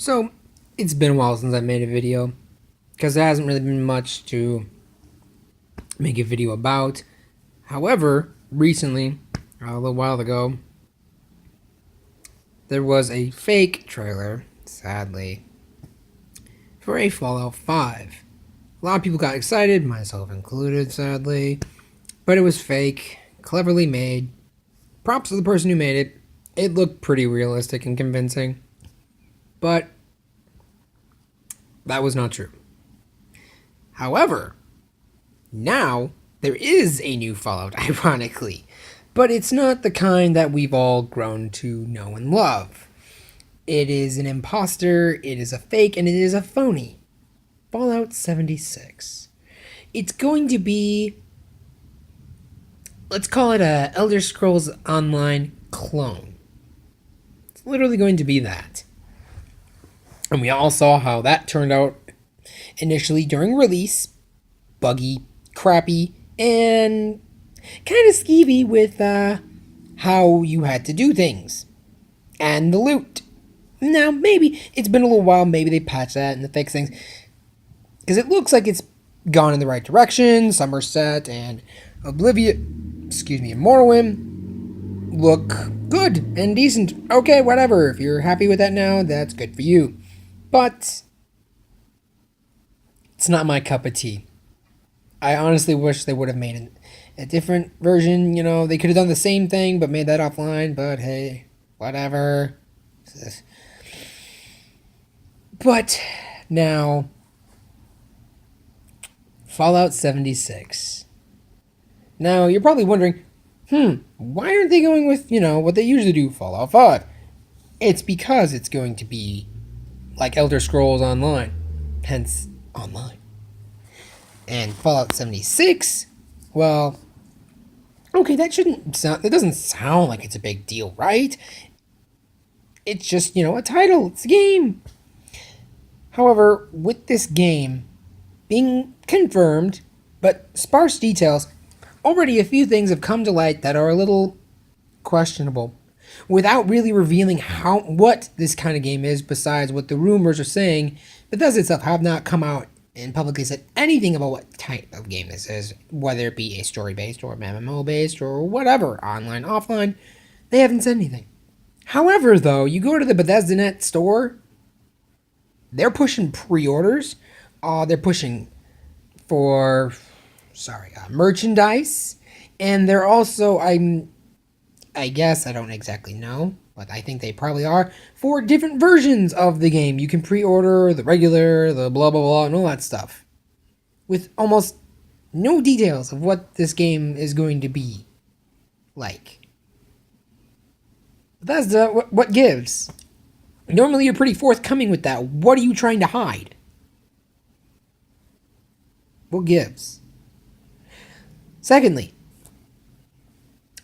So, it's been a while since I made a video, because there hasn't really been much to make a video about. However, recently, a little while ago, there was a fake trailer, sadly, for a Fallout 5. A lot of people got excited, myself included, sadly, but it was fake, cleverly made. Props to the person who made it. It looked pretty realistic and convincing, but that was not true. However, now there is a new Fallout, ironically, but it's not the kind that we've all grown to know and love. It is an imposter, it is a fake, and it is a phony. Fallout 76. It's going to be, let's call it a Elder Scrolls Online clone. It's literally going to be that. And we all saw how that turned out initially during release. Buggy, crappy, and kind of skeevy with how you had to do things. And the loot. Now, maybe it's been a little while, maybe they patched that and fix things. Because it looks like it's gone in the right direction. Somerset and and Morrowind look good and decent. Okay, whatever. If you're happy with that now, that's good for you. But it's not my cup of tea. I honestly wish they would have made a different version. You know, they could have done the same thing but made that offline. But hey, whatever. But now, Fallout 76. Now, you're probably wondering, why aren't they going with, what they usually do, Fallout 5? It's because it's going to be like Elder Scrolls Online. Hence, online. And Fallout 76, well, okay, that doesn't sound like it's a big deal, right? It's just, a title, it's a game. However, with this game being confirmed, but sparse details, already a few things have come to light that are a little questionable, without really revealing what this kind of game is besides what the rumors are saying. Bethesda itself have not come out and publicly said anything about what type of game this is, whether it be a story-based or MMO-based or whatever, online, offline. They haven't said anything. However, though, you go to the BethesdaNet store, they're pushing pre-orders. They're pushing for, merchandise. And they're also, I guess, I don't exactly know, but I think they probably are, for different versions of the game. You can pre-order the regular, the blah, blah, blah, and all that stuff. With almost no details of what this game is going to be like. Bethesda, what gives? Normally you're pretty forthcoming with that. What are you trying to hide? What gives? Secondly,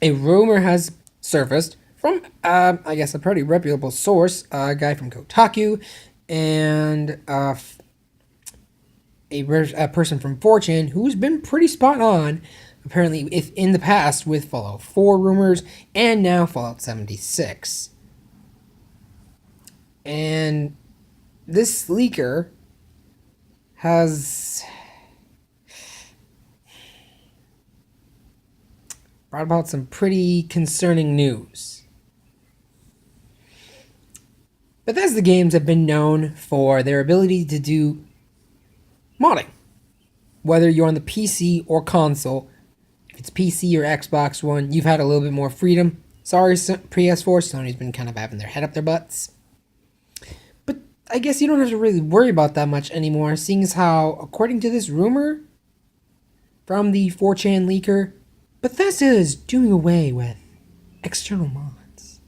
a rumor has surfaced from, I guess, a pretty reputable source, a guy from Kotaku, and a person from 4chan who's been pretty spot on, apparently, in the past with Fallout 4 rumors, and now Fallout 76. And this leaker has brought about some pretty concerning news. Bethesda games have been known for their ability to do modding. Whether you're on the PC or console, if it's PC or Xbox One, you've had a little bit more freedom. Sorry, PS4, Sony's been kind of having their head up their butts. But I guess you don't have to really worry about that much anymore, seeing as how, according to this rumor from the 4chan leaker, Bethesda is doing away with external mods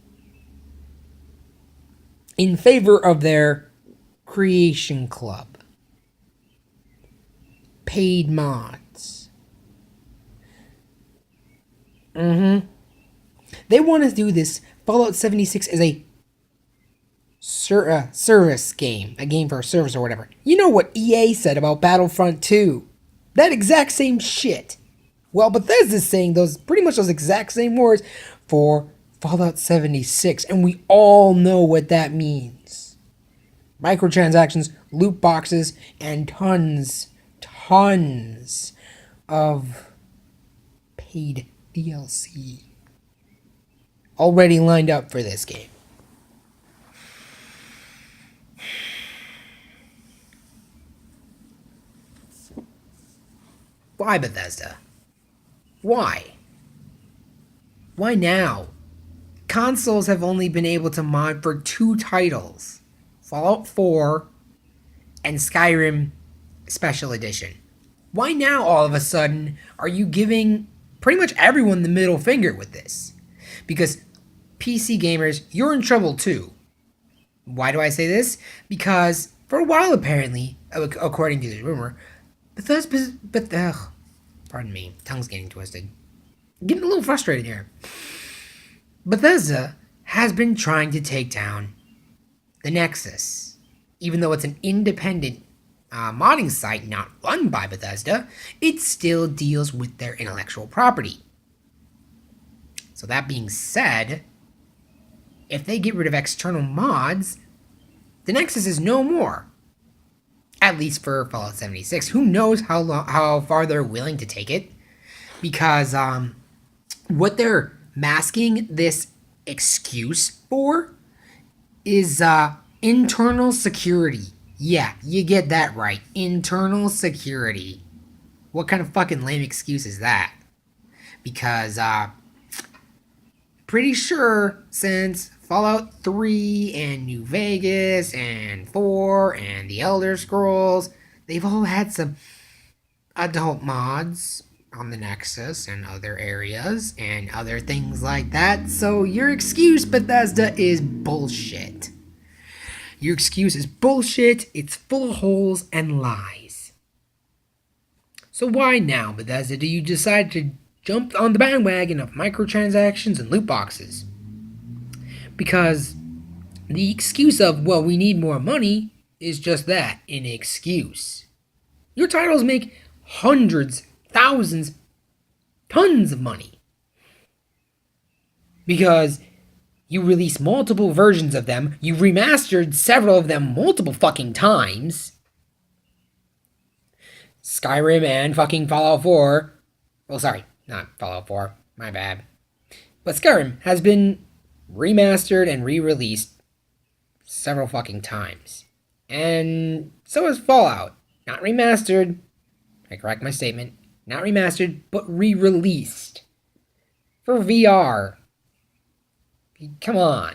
in favor of their Creation Club. Paid mods. They want to do this Fallout 76 as a service game. A game for a service or whatever. You know what EA said about Battlefront 2. That exact same shit. Well, Bethesda's saying pretty much those exact same words for Fallout 76, and we all know what that means. Microtransactions, loot boxes, and tons of paid DLC already lined up for this game. Why, Bethesda? Why? Why now? Consoles have only been able to mod for 2 titles, Fallout 4 and Skyrim Special Edition. Why now, all of a sudden, are you giving pretty much everyone the middle finger with this? Because PC gamers, you're in trouble too. Why do I say this? Because for a while, apparently, according to this rumor, pardon me, tongue's getting twisted. Getting a little frustrated here. Bethesda has been trying to take down the Nexus. Even though it's an independent modding site not run by Bethesda, it still deals with their intellectual property. So that being said, if they get rid of external mods, the Nexus is no more. At least for Fallout 76. Who knows how far they're willing to take it? Because what they're masking this excuse for is internal security. Yeah, you get that right. Internal security. What kind of fucking lame excuse is that? Because pretty sure since Fallout 3 and New Vegas and 4 and the Elder Scrolls, they've all had some adult mods on the Nexus and other areas and other things like that. So your excuse, Bethesda, is bullshit. Your excuse is bullshit. It's full of holes and lies. So why now, Bethesda, do you decide to jump on the bandwagon of microtransactions and loot boxes? Because the excuse of, well, we need more money is just that, an excuse. Your titles make hundreds, thousands, tons of money. Because you release multiple versions of them, you remastered several of them multiple fucking times. Skyrim and fucking Fallout 4. Well, sorry, not Fallout 4, my bad. But Skyrim has been remastered and re-released several fucking times. And so is Fallout. Not remastered. I correct my statement. Not remastered, but re-released. For VR. Come on.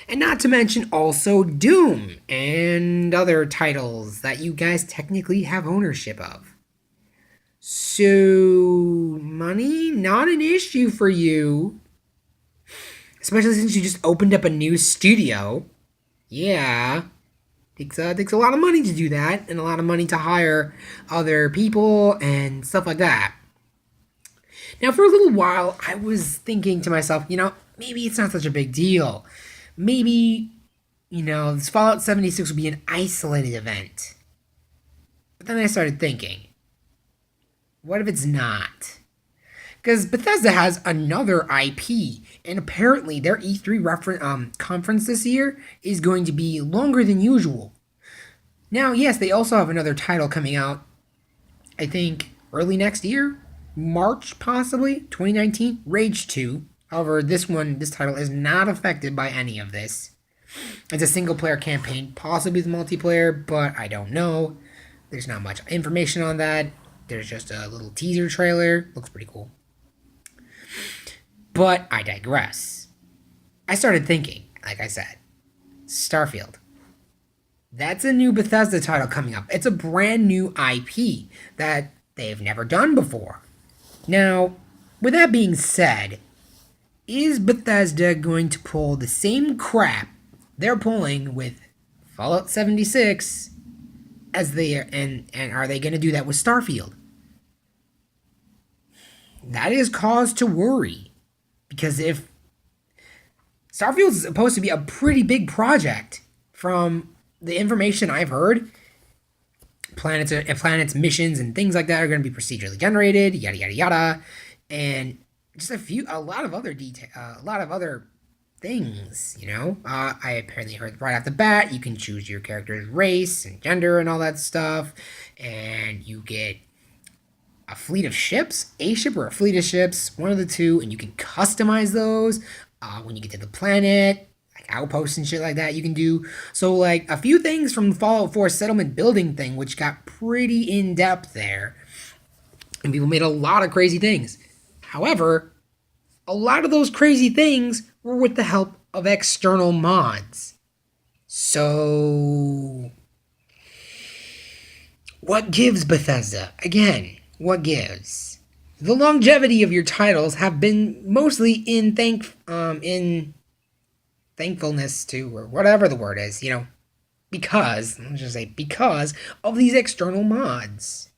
And not to mention also Doom and other titles that you guys technically have ownership of. So, money, not an issue for you. Especially since you just opened up a new studio. Yeah. Takes a lot of money to do that, and a lot of money to hire other people and stuff like that. Now, for a little while, I was thinking to myself, maybe it's not such a big deal. Maybe, this Fallout 76 would be an isolated event. But then I started thinking, what if it's not? Because Bethesda has another IP, and apparently their E3 conference this year is going to be longer than usual. Now, yes, they also have another title coming out, I think, early next year? March, possibly? 2019? Rage 2. However, this title is not affected by any of this. It's a single-player campaign, possibly with multiplayer, but I don't know. There's not much information on that. There's just a little teaser trailer. Looks pretty cool. But I digress. I started thinking, like I said, Starfield. That's a new Bethesda title coming up. It's a brand new IP that they've never done before. Now, with that being said, is Bethesda going to pull the same crap they're pulling with Fallout 76 as they are, and are they going to do that with Starfield? That is cause to worry. Because if Starfield is supposed to be a pretty big project, from the information I've heard, planets, missions, and things like that are going to be procedurally generated, yada yada yada, and just a lot of other things, you know? I apparently heard right off the bat, you can choose your character's race and gender and all that stuff, and you get a fleet of ships, a ship or a fleet of ships, one of the two, and you can customize those when you get to the planet, like outposts and shit like that you can do. So, like, a few things from the Fallout 4 settlement building thing, which got pretty in-depth there, and people made a lot of crazy things. However, a lot of those crazy things were with the help of external mods. So, what gives Bethesda? Again, what gives? The longevity of your titles have been mostly in thankfulness to, or whatever the word is, because, let's just say, because of these external mods.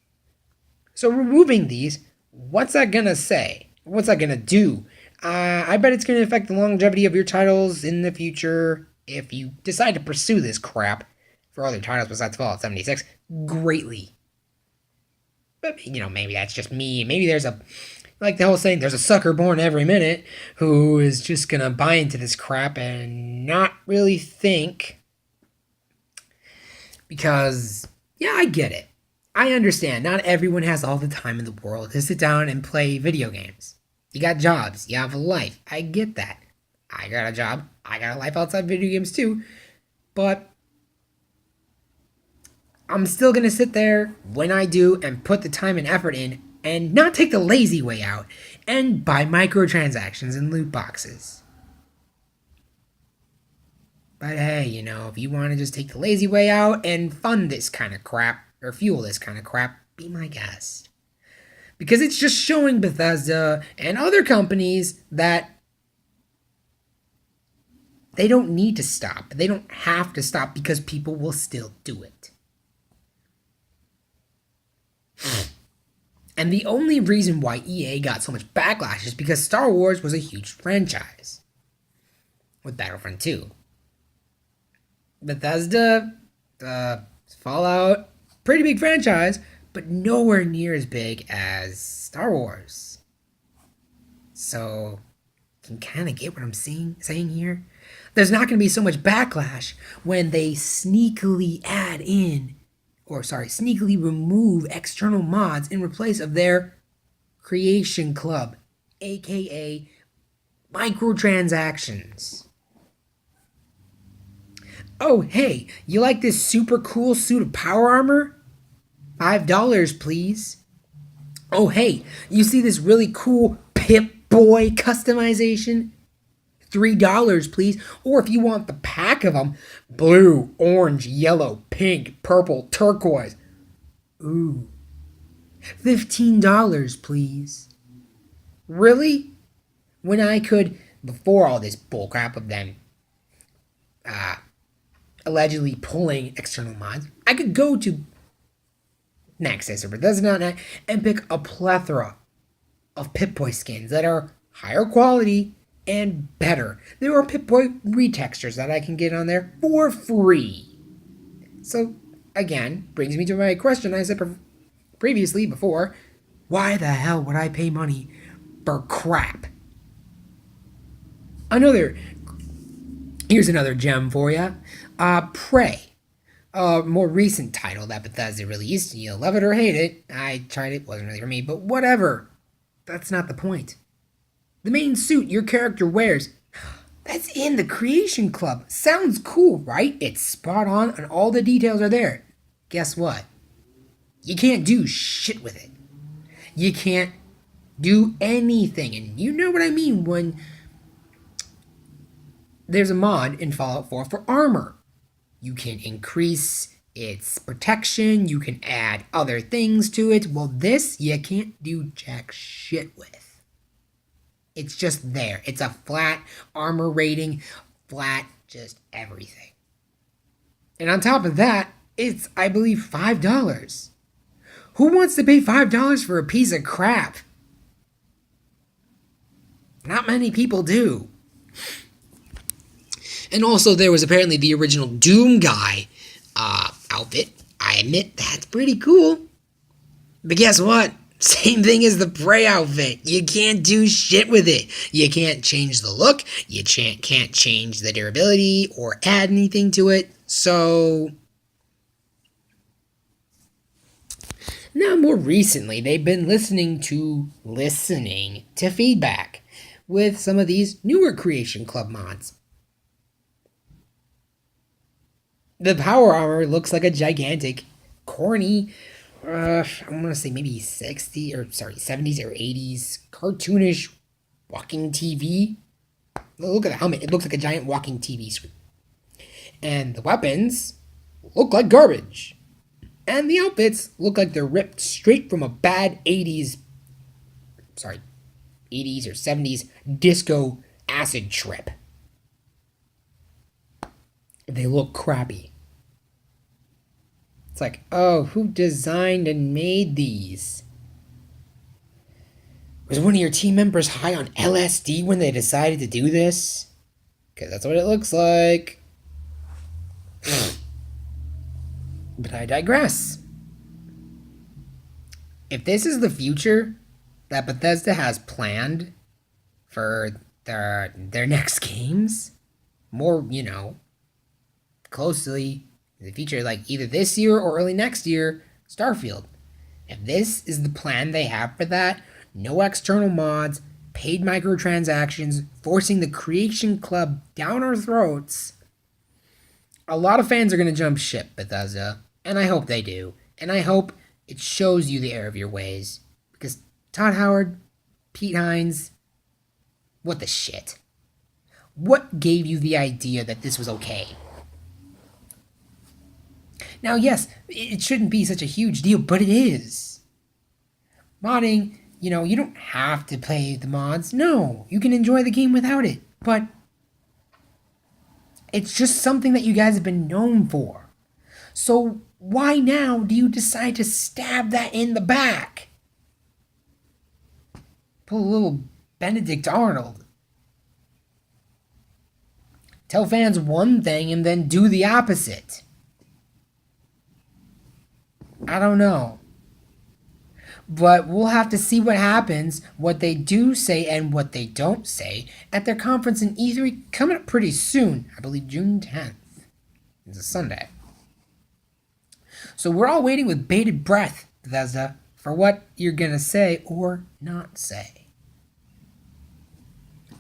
So removing these, what's that gonna say? What's that gonna do? I bet it's gonna affect the longevity of your titles in the future if you decide to pursue this crap for other titles besides Fallout 76 greatly. But, maybe that's just me. Maybe there's like the whole saying, there's a sucker born every minute who is just gonna buy into this crap and not really think. Because, yeah, I get it. I understand. Not everyone has all the time in the world to sit down and play video games. You got jobs. You have a life. I get that. I got a job. I got a life outside video games too. But I'm still going to sit there when I do and put the time and effort in and not take the lazy way out and buy microtransactions and loot boxes. But hey, if you want to just take the lazy way out and fund this kind of crap, or fuel this kind of crap, be my guest. Because it's just showing Bethesda and other companies that they don't need to stop. They don't have to stop because people will still do it. And the only reason why EA got so much backlash is because Star Wars was a huge franchise. With Battlefront 2. Bethesda, Fallout, pretty big franchise, but nowhere near as big as Star Wars. So, you can kind of get what I'm saying here. There's not going to be so much backlash when they sneakily sneakily remove external mods in replace of their Creation Club, aka microtransactions. Oh, hey, you like this super cool suit of power armor? $5, please. Oh, hey, you see this really cool Pip-Boy customization? $3, please. Or if you want the pack of them, blue, orange, yellow, pink, purple, turquoise. Ooh, $15, please. Really? When I could, before all this bullcrap of them, allegedly pulling external mods, I could go to Nexus or Bethesda.net and pick a plethora of Pip-Boy skins that are higher quality and better. There are Pip-Boy retextures that I can get on there for free. So, again, brings me to my question I said previously before. Why the hell would I pay money for crap? Here's another gem for you. Prey. A more recent title that Bethesda released. You love it or hate it. I tried it, wasn't really for me, but whatever. That's not the point. The main suit your character wears, that's in the Creation Club. Sounds cool, right? It's spot on and all the details are there. Guess what? You can't do shit with it. You can't do anything. And you know what I mean when there's a mod in Fallout 4 for armor. You can increase its protection. You can add other things to it. Well, this you can't do jack shit with. It's just there. It's a flat armor rating, flat just everything. And on top of that, it's, I believe, $5. Who wants to pay $5 for a piece of crap? Not many people do. And also, there was apparently the original Doom guy outfit. I admit, that's pretty cool. But guess what? Same thing as the Prey outfit. You can't do shit with it. You can't change the look. You can't change the durability or add anything to it. So now, more recently, they've been listening to feedback with some of these newer Creation Club mods. The power armor looks like a gigantic, corny, I want to say maybe 70s or 80s cartoonish walking TV. Look at the helmet. It looks like a giant walking TV screen. And the weapons look like garbage. And the outfits look like they're ripped straight from a bad 80s or 70s disco acid trip. They look crappy. It's like, oh, who designed and made these? Was one of your team members high on LSD when they decided to do this? Because that's what it looks like. But I digress. If this is the future that Bethesda has planned for their next games, more, closely in the future, like either this year or early next year, Starfield. If this is the plan they have for that, no external mods, paid microtransactions, forcing the Creation Club down our throats, a lot of fans are going to jump ship, Bethesda. And I hope they do. And I hope it shows you the error of your ways. Because Todd Howard, Pete Hines, what the shit? What gave you the idea that this was okay? Now, yes, it shouldn't be such a huge deal, but it is. Modding, you don't have to play the mods. No, you can enjoy the game without it. But it's just something that you guys have been known for. So why now do you decide to stab that in the back? Pull a little Benedict Arnold. Tell fans one thing and then do the opposite. I don't know. But we'll have to see what happens, what they do say and what they don't say at their conference in E3 coming up pretty soon. I believe June 10th. It's a Sunday. So we're all waiting with bated breath, Bethesda, for what you're going to say or not say.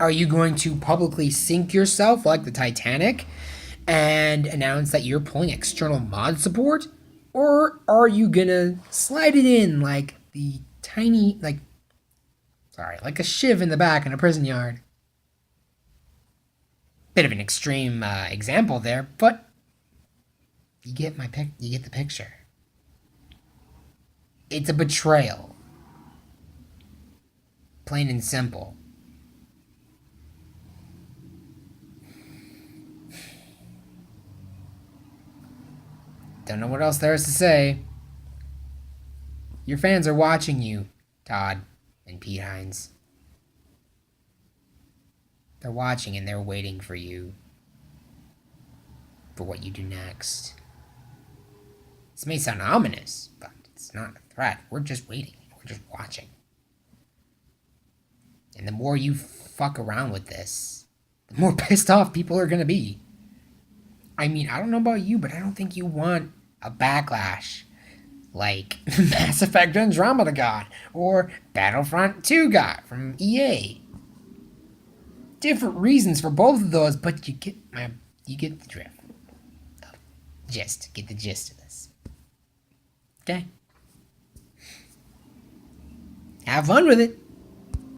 Are you going to publicly sink yourself like the Titanic and announce that you're pulling external mod support? Or are you going to slide it in like the tiny, like a shiv in the back in a prison yard? Bit of an extreme example there, but you get the picture. It's a betrayal. Plain and simple. Don't know what else there is to say. Your fans are watching you, Todd and Pete Hines. They're watching and they're waiting for you. For what you do next. This may sound ominous, but it's not a threat. We're just waiting. We're just watching. And the more you fuck around with this, the more pissed off people are going to be. I mean, I don't know about you, but I don't think you want a backlash like Mass Effect Andromeda got or Battlefront 2 got from EA. Different reasons for both of those, but you get the drift. Get the gist of this. Okay? Have fun with it.